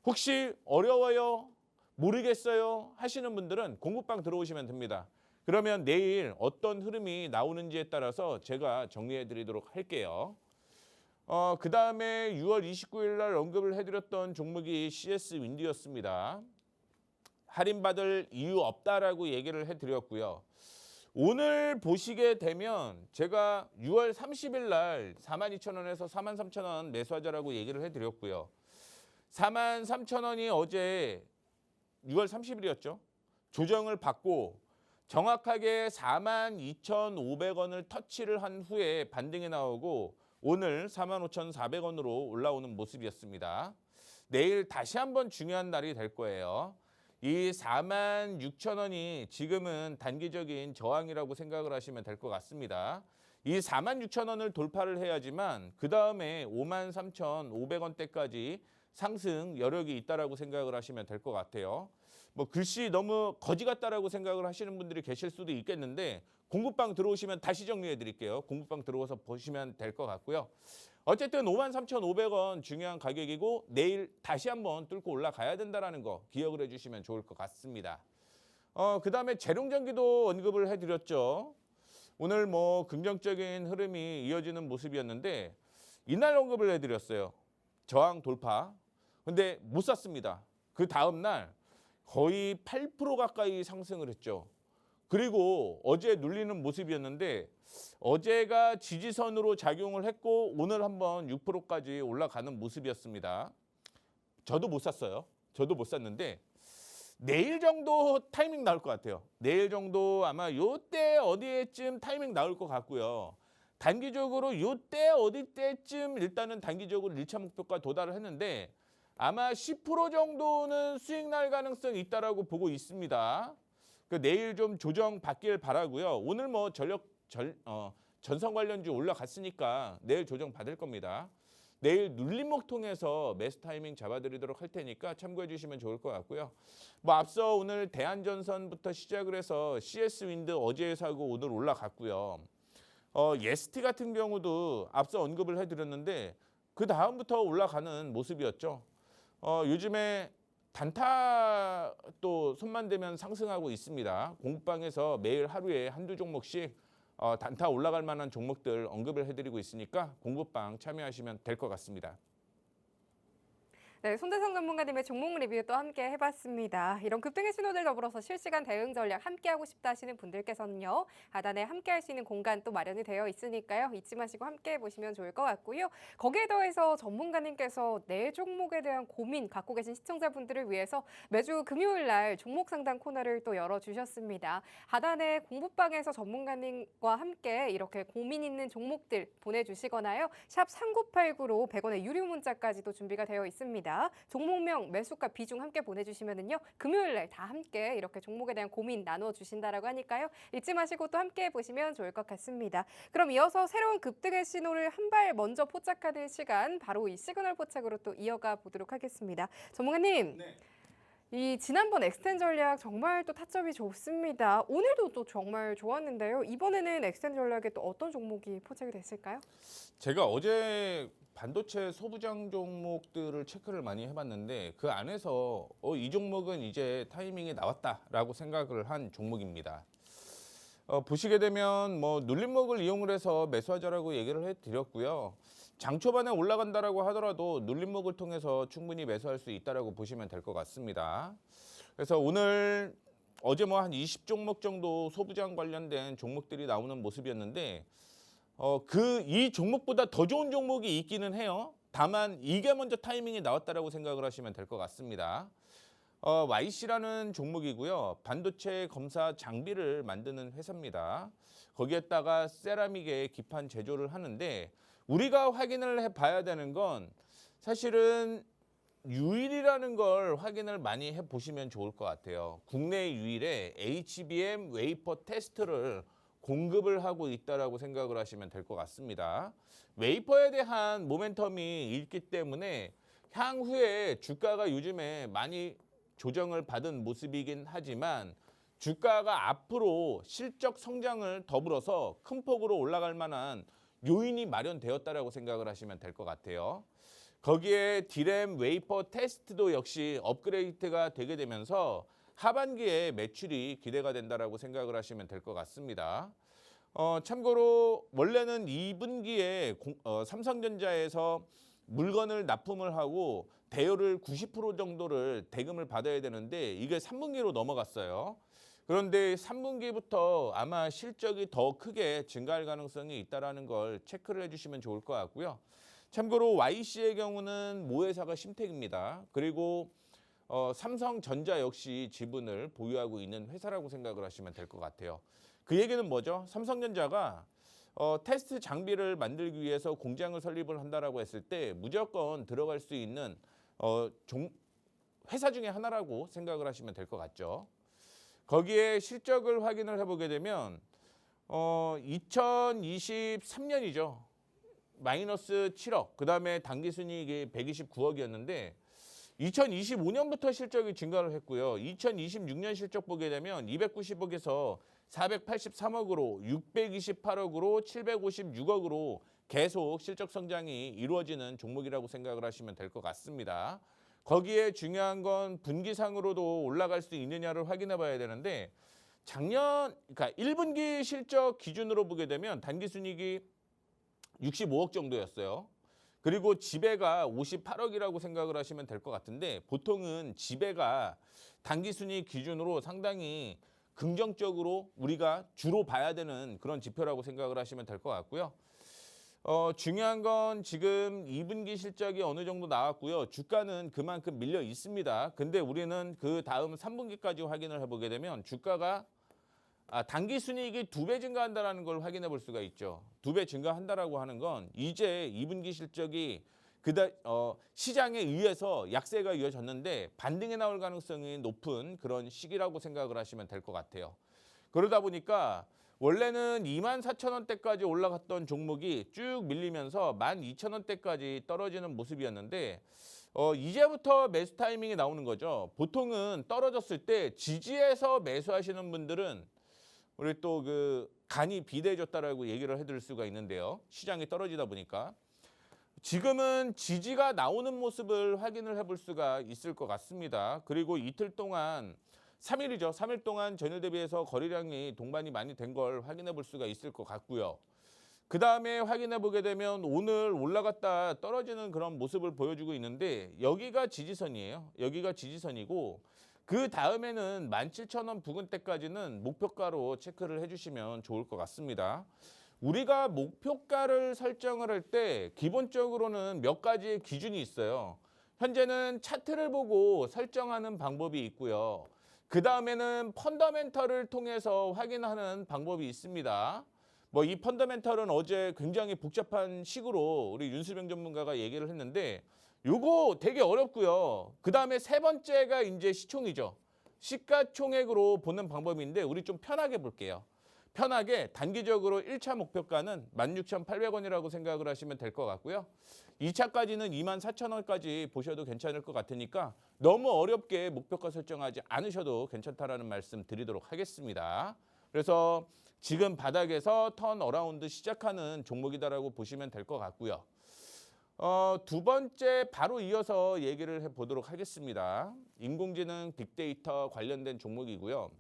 혹시 어려워요, 모르겠어요 하시는 분들은 공부방 들어오시면 됩니다. 그러면 내일 어떤 흐름이 나오는지에 따라서 제가 정리해 드리도록 할게요. 그 다음에 6월 29일 날 언급을 해드렸던 종목이 CS 윈디였습니다. 할인받을 이유 없다라고 얘기를 해드렸고요. 오늘 보시게 되면 제가 6월 30일 날 42,000원에서 43,000원 매수하자라고 얘기를 해드렸고요. 43,000원이 어제 6월 30일이었죠. 조정을 받고 정확하게 42,500원을 터치를 한 후에 반등이 나오고 오늘 45,400원으로 올라오는 모습이었습니다. 내일 다시 한번 중요한 날이 될 거예요. 이 46,000원이 지금은 단기적인 저항이라고 생각을 하시면 될 것 같습니다. 이 46,000원을 돌파를 해야지만 그 다음에 53,500원대까지 상승 여력이 있다라고 생각을 하시면 될 것 같아요. 뭐 글씨 너무 거지 같다라고 생각을 하시는 분들이 계실 수도 있겠는데 공부방 들어오시면 다시 정리해 드릴게요. 공부방 들어와서 보시면 될 것 같고요. 어쨌든 53,500원 중요한 가격이고 내일 다시 한번 뚫고 올라가야 된다는 거 기억을 해주시면 좋을 것 같습니다. 그다음에 재룡전기도 언급을 해드렸죠. 오늘 뭐 긍정적인 흐름이 이어지는 모습이었는데 이날 언급을 해드렸어요. 저항 돌파. 근데 못 샀습니다. 그 다음 날 거의 8% 가까이 상승을 했죠. 그리고 어제 눌리는 모습이었는데 어제가 지지선으로 작용을 했고 오늘 한번 6%까지 올라가는 모습이었습니다. 저도 못 샀어요. 저도 못 샀는데 내일 정도 타이밍 나올 것 같아요. 내일 정도 아마 요때 어디에쯤 타이밍 나올 것 같고요. 단기적으로 요때 어디 때쯤 일단은 단기적으로 1차 목표가 도달을 했는데 아마 10% 정도는 수익 날 가능성이 있다라고 보고 있습니다. 내일 좀 조정 받길 바라고요. 오늘 뭐 전선 관련주 올라갔으니까 내일 조정 받을 겁니다. 내일 눌림목 통해서 매수 타이밍 잡아드리도록 할 테니까 참고해 주시면 좋을 것 같고요. 뭐 앞서 오늘 대한전선부터 시작을 해서 CS-윈드 어제 사고 오늘 올라갔고요. 예스티 같은 경우도 앞서 언급을 해드렸는데 그 다음부터 올라가는 모습이었죠. 요즘에 단타 또 손만 대면 상승하고 있습니다. 공부방에서 매일 하루에 한두 종목씩 단타 올라갈 만한 종목들 언급을 해드리고 있으니까 공부방 참여하시면 될 것 같습니다. 네, 손대성 전문가님의 종목 리뷰 또 함께 해봤습니다. 이런 급등의 신호들 더불어서 실시간 대응 전략 함께하고 싶다 하시는 분들께서는요. 하단에 함께할 수 있는 공간 또 마련이 되어 있으니까요. 잊지 마시고 함께해 보시면 좋을 것 같고요. 거기에 더해서 전문가님께서 내 종목에 대한 고민 갖고 계신 시청자분들을 위해서 매주 금요일 날 종목 상담 코너를 또 열어주셨습니다. 하단에 공부방에서 전문가님과 함께 이렇게 고민 있는 종목들 보내주시거나요. 샵 3989로 100원의 유료 문자까지도 준비가 되어 있습니다. 종목명, 매수가, 비중 함께 보내주시면은요. 금요일 날 다 함께 이렇게 종목에 대한 고민 나눠주신다라고 하니까요. 잊지 마시고 또 함께 해보시면 좋을 것 같습니다. 그럼 이어서 새로운 급등의 신호를 한 발 먼저 포착하는 시간, 바로 이 시그널 포착으로 또 이어가 보도록 하겠습니다. 전문가님. 네. 이 지난번 엑스텐 전략 정말 또 타점이 좋습니다. 오늘도 또 정말 좋았는데요. 이번에는 엑스텐 전략에 또 어떤 종목이 포착이 됐을까요? 제가 어제 반도체 소부장 종목들을 체크를 많이 해봤는데 그 안에서 이 종목은 이제 타이밍이 나왔다라고 생각을 한 종목입니다. 보시게 되면 뭐 눌림목을 이용을 해서 매수하자라고 얘기를 해드렸고요. 장 초반에 올라간다라고 하더라도 눌림목을 통해서 충분히 매수할 수 있다라고 보시면 될 것 같습니다. 그래서 오늘 어제 뭐 한 20종목 정도 소부장 관련된 종목들이 나오는 모습이었는데 이 종목보다 더 좋은 종목이 있기는 해요. 다만 이게 먼저 타이밍이 나왔다라고 생각을 하시면 될 것 같습니다. YC라는 종목이고요. 반도체 검사 장비를 만드는 회사입니다. 거기에다가 세라믹의 기판 제조를 하는데 우리가 확인을 해봐야 되는 건 사실은 유일이라는 걸 확인을 많이 해보시면 좋을 것 같아요. 국내 유일의 HBM 웨이퍼 테스트를 공급을 하고 있다라고 생각을 하시면 될 것 같습니다. 웨이퍼에 대한 모멘텀이 있기 때문에 향후에 주가가 요즘에 많이 조정을 받은 모습이긴 하지만 주가가 앞으로 실적 성장을 더불어서 큰 폭으로 올라갈 만한 요인이 마련되었다라고 생각을 하시면 될 것 같아요. 거기에 디램 웨이퍼 테스트도 역시 업그레이드가 되게 되면서 하반기에 매출이 기대가 된다라고 생각을 하시면 될 것 같습니다. 참고로 원래는 2분기에 삼성전자에서 물건을 납품을 하고 대여를 90% 정도를 대금을 받아야 되는데 이게 3분기로 넘어갔어요. 그런데 3분기부터 아마 실적이 더 크게 증가할 가능성이 있다는 걸 체크를 해주시면 좋을 것 같고요. 참고로 YC의 경우는 모회사가 심택입니다. 그리고 삼성전자 역시 지분을 보유하고 있는 회사라고 생각을 하시면 될 것 같아요. 그 얘기는 뭐죠? 삼성전자가 테스트 장비를 만들기 위해서 공장을 설립을 한다라고 했을 때 무조건 들어갈 수 있는 회사 중에 하나라고 생각을 하시면 될 것 같죠. 거기에 실적을 확인을 해보게 되면 2023년이죠. 마이너스 7억, 그 다음에 당기순이익이 129억이었는데 2025년부터 실적이 증가를 했고요. 2026년 실적 보게 되면 290억에서 483억으로 628억으로 756억으로 계속 실적 성장이 이루어지는 종목이라고 생각을 하시면 될 것 같습니다. 거기에 중요한 건 분기상으로도 올라갈 수 있느냐를 확인해 봐야 되는데 그러니까 1분기 실적 기준으로 보게 되면 단기순이익이 65억 정도였어요. 그리고 지배가 58억이라고 생각을 하시면 될 것 같은데 보통은 지배가 단기순이익 기준으로 상당히 긍정적으로 우리가 주로 봐야 되는 그런 지표라고 생각을 하시면 될 것 같고요. 중요한 건 지금 2분기 실적이 어느 정도 나왔고요. 주가는 그만큼 밀려 있습니다. 근데 우리는 그 다음 3분기까지 확인을 해보게 되면 주가가 단기 순이익이 2배 증가한다는 걸 확인해 볼 수가 있죠. 2배 증가한다라고 하는 건 이제 2분기 실적이 시장에 의해서 약세가 이어졌는데 반등에 나올 가능성이 높은 그런 시기라고 생각을 하시면 될 것 같아요. 그러다 보니까 원래는 24,000원대까지 올라갔던 종목이 쭉 밀리면서 12,000원대까지 떨어지는 모습이었는데 이제부터 매수 타이밍이 나오는 거죠. 보통은 떨어졌을 때 지지해서 매수하시는 분들은 우리 또 간이 비대해졌다라고 얘기를 해드릴 수가 있는데요. 시장이 떨어지다 보니까. 지금은 지지가 나오는 모습을 확인을 해볼 수가 있을 것 같습니다. 그리고 이틀 동안 3일이죠. 3일 동안 전일 대비해서 거래량이 동반이 많이 된 걸 확인해 볼 수가 있을 것 같고요. 그 다음에 확인해 보게 되면 오늘 올라갔다 떨어지는 그런 모습을 보여주고 있는데 여기가 지지선이에요. 여기가 지지선이고 그 다음에는 17,000원 부근대까지는 목표가로 체크를 해주시면 좋을 것 같습니다. 우리가 목표가를 설정을 할 때 기본적으로는 몇 가지의 기준이 있어요. 현재는 차트를 보고 설정하는 방법이 있고요. 그 다음에는 펀더멘털을 통해서 확인하는 방법이 있습니다. 이 펀더멘털은 어제 굉장히 복잡한 식으로 우리 윤수병 전문가가 얘기를 했는데 요거 되게 어렵고요. 그 다음에 세 번째가 이제 시총이죠. 시가총액으로 보는 방법인데 우리 좀 편하게 볼게요. 편하게 단기적으로 1차 목표가는 16,800원이라고 생각을 하시면 될 것 같고요. 2차까지는 24,000원까지 보셔도 괜찮을 것 같으니까 너무 어렵게 목표가 설정하지 않으셔도 괜찮다라는 말씀 드리도록 하겠습니다. 그래서 지금 바닥에서 턴 어라운드 시작하는 종목이다라고 보시면 될 것 같고요. 두 번째 바로 이어서 얘기를 해보도록 하겠습니다. 인공지능 빅데이터 관련된 종목이고요.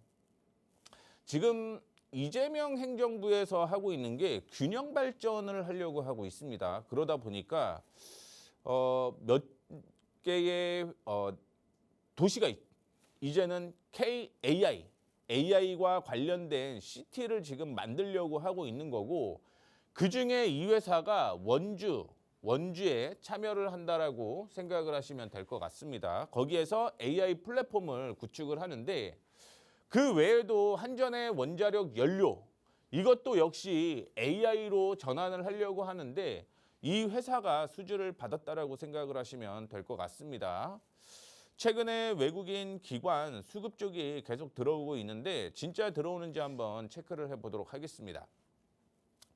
지금 이재명 행정부에서 하고 있는 게 균형 발전을 하려고 하고 있습니다. 그러다 보니까 몇 개의 도시가 이제는 AI와 관련된 시티를 지금 만들려고 하고 있는 거고 그중에 이 회사가 원주에 참여를 한다라고 생각을 하시면 될 것 같습니다. 거기에서 AI 플랫폼을 구축을 하는데 그 외에도 한전의 원자력 연료 이것도 역시 AI로 전환을 하려고 하는데 이 회사가 수주를 받았다라고 생각을 하시면 될 것 같습니다. 최근에 외국인 기관 수급 쪽이 계속 들어오고 있는데 진짜 들어오는지 한번 체크를 해보도록 하겠습니다.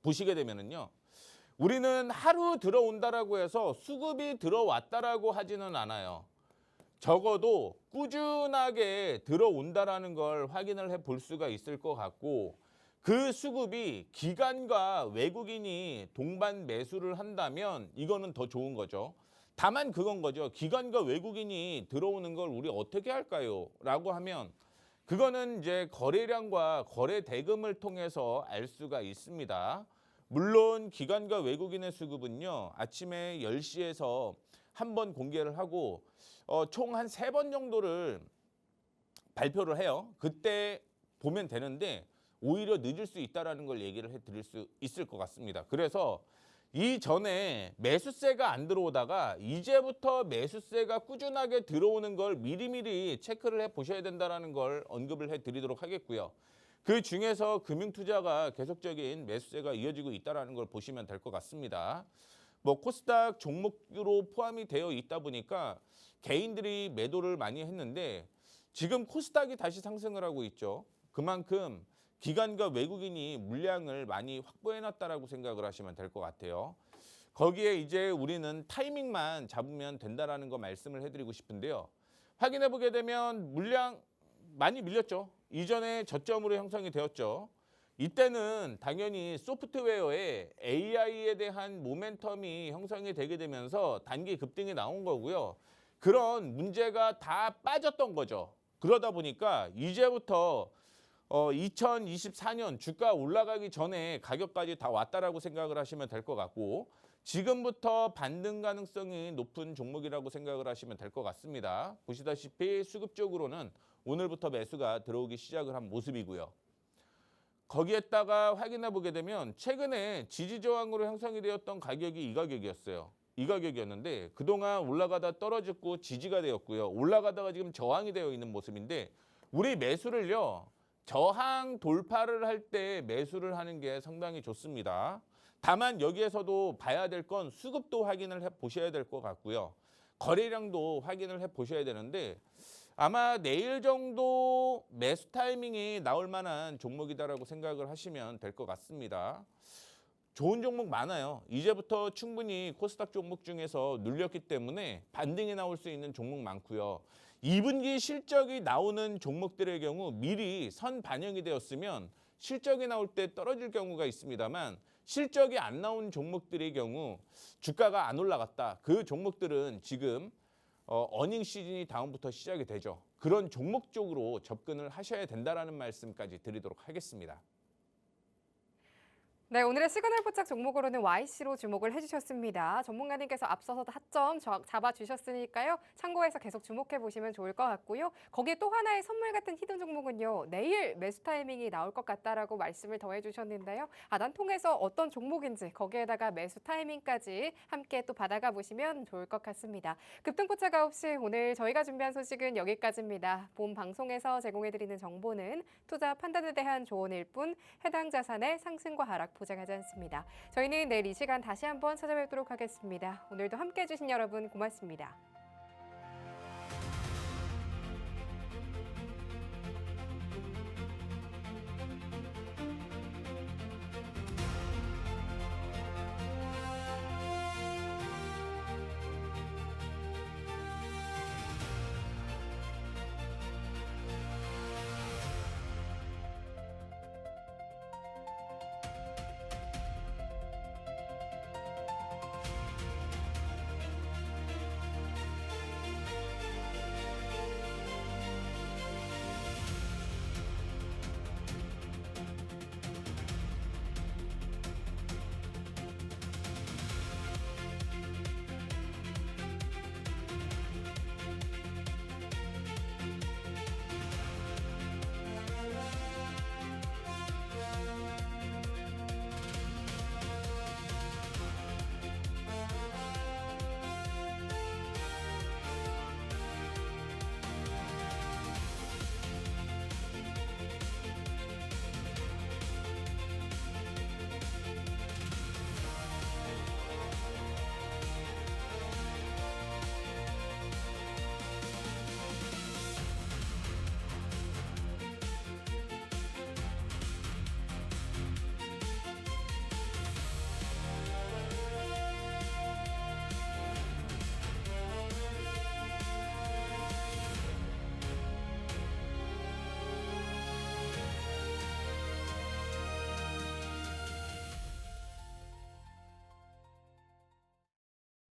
보시게 되면은요. 우리는 하루 들어온다라고 해서 수급이 들어왔다라고 하지는 않아요. 적어도 꾸준하게 들어온다라는 걸 확인을 해볼 수가 있을 것 같고 그 수급이 기관과 외국인이 동반 매수를 한다면 이거는 더 좋은 거죠. 다만 그건 거죠. 기관과 외국인이 들어오는 걸 우리 어떻게 할까요? 라고 하면 그거는 이제 거래량과 거래 대금을 통해서 알 수가 있습니다. 물론 기관과 외국인의 수급은요. 아침에 10시에서 한 번 공개를 하고 총 한 3번 정도를 발표를 해요. 그때 보면 되는데 오히려 늦을 수 있다는 걸 얘기를 해드릴 수 있을 것 같습니다. 그래서 이전에 매수세가 안 들어오다가 이제부터 매수세가 꾸준하게 들어오는 걸 미리미리 체크를 해보셔야 된다는 걸 언급을 해드리도록 하겠고요. 그 중에서 금융투자가 계속적인 매수세가 이어지고 있다는 걸 보시면 될 것 같습니다. 코스닥 종목으로 포함이 되어 있다 보니까 개인들이 매도를 많이 했는데 지금 코스닥이 다시 상승을 하고 있죠. 그만큼 기관과 외국인이 물량을 많이 확보해놨다라고 생각을 하시면 될 것 같아요. 거기에 이제 우리는 타이밍만 잡으면 된다라는 거 말씀을 해드리고 싶은데요. 확인해 보게 되면 물량 많이 밀렸죠. 이전에 저점으로 형성이 되었죠. 이때는 당연히 소프트웨어에 AI에 대한 모멘텀이 형성이 되게 되면서 단기 급등이 나온 거고요. 그런 문제가 다 빠졌던 거죠. 그러다 보니까 이제부터 2024년 주가 올라가기 전에 가격까지 다 왔다라고 생각을 하시면 될 것 같고 지금부터 반등 가능성이 높은 종목이라고 생각을 하시면 될 것 같습니다. 보시다시피 수급적으로는 오늘부터 매수가 들어오기 시작을 한 모습이고요. 거기에다가 확인해 보게 되면 최근에 지지저항으로 형성이 되었던 가격이 이 가격이었어요. 이 가격이었는데 그동안 올라가다 떨어졌고 지지가 되었고요. 올라가다가 지금 저항이 되어 있는 모습인데 우리 매수를요. 저항 돌파를 할 때 매수를 하는 게 상당히 좋습니다. 다만 여기에서도 봐야 될 건 수급도 확인을 해 보셔야 될 것 같고요. 거래량도 확인을 해 보셔야 되는데 아마 내일 정도 매수 타이밍이 나올 만한 종목이다라고 생각을 하시면 될 것 같습니다. 좋은 종목 많아요. 이제부터 충분히 코스닥 종목 중에서 눌렸기 때문에 반등이 나올 수 있는 종목 많고요. 2분기 실적이 나오는 종목들의 경우 미리 선 반영이 되었으면 실적이 나올 때 떨어질 경우가 있습니다만 실적이 안 나온 종목들의 경우 주가가 안 올라갔다. 그 종목들은 지금 어닝 시즌이 다음부터 시작이 되죠. 그런 종목 쪽으로 접근을 하셔야 된다라는 말씀까지 드리도록 하겠습니다. 네, 오늘의 시그널 포착 종목으로는 YC로 주목을 해주셨습니다. 전문가님께서 앞서서 타점 잡아주셨으니까요. 참고해서 계속 주목해 보시면 좋을 것 같고요. 거기에 또 하나의 선물 같은 히든 종목은요. 내일 매수 타이밍이 나올 것 같다라고 말씀을 더해 주셨는데요. 난 통해서 어떤 종목인지 거기에다가 매수 타이밍까지 함께 또 받아가 보시면 좋을 것 같습니다. 급등 포착 9시 오늘 저희가 준비한 소식은 여기까지입니다. 본 방송에서 제공해드리는 정보는 투자 판단에 대한 조언일 뿐 해당 자산의 상승과 하락 보장하지 않습니다. 저희는 내일 이 시간 다시 한번 찾아뵙도록 하겠습니다. 오늘도 함께해 주신 여러분 고맙습니다.